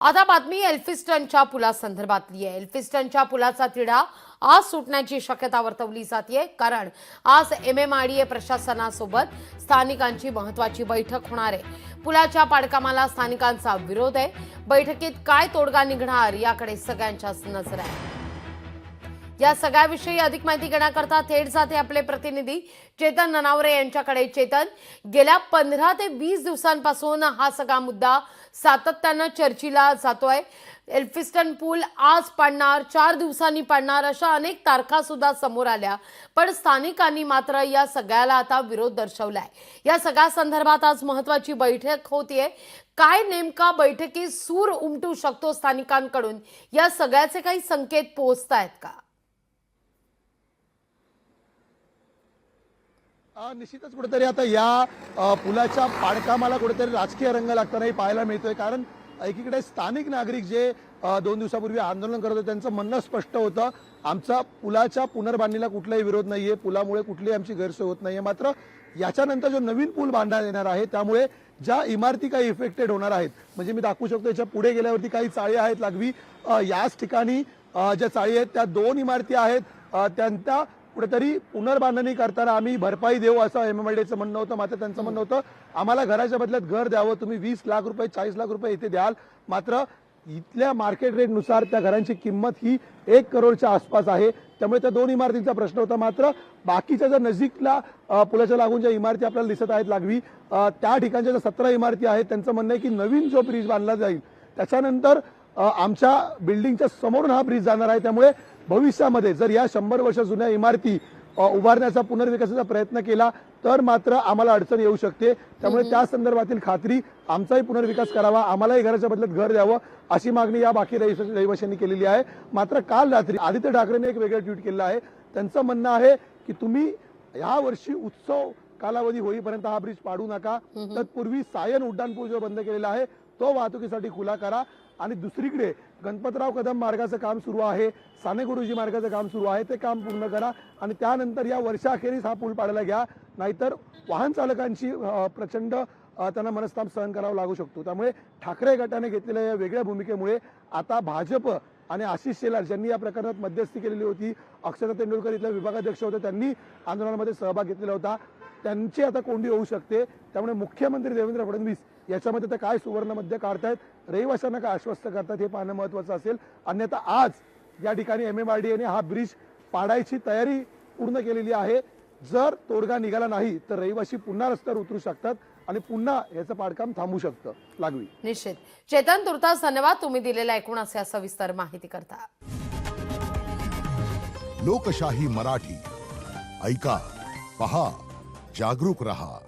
आता बातमी एल्फिस्टनच्या पुलासंदर्भातली आहे। एल्फिस्टनच्या पुलाचा तिढा आज सुटण्याची शक्यता वर्तवली जाते, कारण आज MMRDA प्रशासनासोबत स्थानिकांची महत्त्वाची बैठक होणार आहे। पुलाच्या पाडकामाला स्थानिकांचा विरोध आहे। बैठकीत काय तोडगा निघणार याकडे सगळ्यांच्याच नजर आहे। या सगळ्याविषयी अधिक माहिती घेण्याकरता थेट जाते आपले प्रतिनिधी चेतन ननावरे यांच्याकडे। चेतन, गेल्या 15 ते 20 दिवसांपासून हा सगळा मुद्दा सातत्याने चर्चेला जातोय। एल्फिस्टन पूल आज पाडणार, 4 दिवसांनी पाडणार, अशा अनेक तारखा सुद्धा समोर आल्या, पण स्थानिकांनी मात्र या सगळ्याला आता विरोध दर्शवलाय। या सगळ्या संदर्भात आज महत्त्वाची बैठक होतीये। काय नेमका बैठकीत सूर उमटू शकतो स्थानिकांकडून, या सगळ्याचे काही संकेत पोहोचतायत का? निश्चितच कुठेतरी आता या पुलाच्या पाडकामाला कुठेतरी राजकीय रंग लागतानाही पाहायला मिळतोय। कारण एकीकडे स्थानिक नागरिक जे 2 दिवसापूर्वी आंदोलन करत होते, त्यांचं म्हणणं स्पष्ट होतं, आमचा पुलाच्या पुनर्बांधणीला कुठलाही विरोध नाहीये, पुलामुळे कुठलीही आमची गैरसोय होत नाहीये। मात्र याच्यानंतर जो नवीन पूल बांधण्यात येणार आहे, त्यामुळे ज्या इमारती काही इफेक्टेड होणार आहेत, म्हणजे मी दाखवू शकतो याच्या पुढे गेल्यावरती काही चाळी आहेत लागवी, याच ठिकाणी ज्या चाळी आहेत त्या 2 इमारती आहेत, त्यांचा कुठेतरी पुनर्बांधणी करताना आम्ही भरपाई देऊ असं MMRDAचं म्हणणं होतं। मात्र त्यांचं म्हणणं होतं, आम्हाला घराच्या बदल्यात घर द्यावं, तुम्ही 20 लाख रुपये 40 लाख रुपये इथे द्याल। मात्र इथल्या मार्केट रेटनुसार त्या घरांची किंमत ही 1 करोडच्या आसपास आहे। त्यामुळे त्या 2 इमारतींचा प्रश्न होता। मात्र बाकीच्या ज्या नजीकला पुलाच्या लागून ज्या इमारती आपल्याला दिसत आहेत लागवी, त्या ठिकाणच्या ज्या 17 इमारती आहेत, त्यांचं म्हणणं आहे की नवीन जो ब्रिज बांधला जाईल त्याच्यानंतर आमच्या बिल्डिंगच्या समोरून हा ब्रिज जाणार आहे। त्यामुळे भविष्यामध्ये जर या 100 वर्ष जुन्या इमारती उभारण्याचा पुनर्विकासाचा प्रयत्न केला तर मात्र आम्हाला अडचण येऊ शकते। त्यामुळे त्या संदर्भातील खात्री, आमचाही पुनर्विकास करावा, आम्हालाही घराच्या बदल्यात घर द्यावं, अशी मागणी या बाकी रहिवाशांनी केलेली आहे। मात्र काल रात्री आदित्य ठाकरेंनी एक वेगळं ट्विट केलं आहे। त्यांचं म्हणणं आहे की तुम्ही या वर्षी उत्सव कालावधी होईपर्यंत हा ब्रिज पाडू नका, तत्पूर्वी सायन उड्डाणपूल जो बंद केलेला आहे तो वाहतुकीसाठी खुला करा। आणि दुसरीकडे गणपतराव कदम मार्गाचं काम सुरू आहे, साने गुरुजी मार्गाचं काम सुरू आहे, ते काम पूर्ण करा आणि त्यानंतर या वर्षाखेरीस हा पूल पाडायला घ्या, नाहीतर वाहन चालकांची प्रचंड त्यांना मनस्ताप सहन करावा लागू शकतो। त्यामुळे ठाकरे गटाने घेतलेल्या या वेगळ्या भूमिकेमुळे आता भाजप आणि आशिष शेलार ज्यांनी या प्रकरणात मध्यस्थी केलेली होती, अक्षता तेंडुलकर इथल्या विभागाध्यक्ष होते, त्यांनी आंदोलनामध्ये सहभाग घेतलेला होता, त्यांची आता कोंडी होऊ शकते। त्यामुळे मुख्यमंत्री देवेंद्र फडणवीस याच्यामध्ये ते काय सुवर्ण मध्य काढतायत, रहिवाशांना काय आश्वस्त करतात हे पाहणं महत्त्वाचं असेल। अन्यथा आज या ठिकाणी MMRDAने हा ब्रिज पाडायची तयारी पूर्ण केलेली आहे। जर तोडगा निघाला नाही तर रहिवाशी पुन्हा रस्त्यावर उतरू शकतात आणि पुन्हा याचं पाडकाम थांबू शकतं। लागवी निश्चित। चेतन, तुर्तास धन्यवाद तुम्ही दिलेल्या एकूण असे सविस्तर माहिती करता। लोकशाही मराठी ऐका, पहा, जागरूक रहा।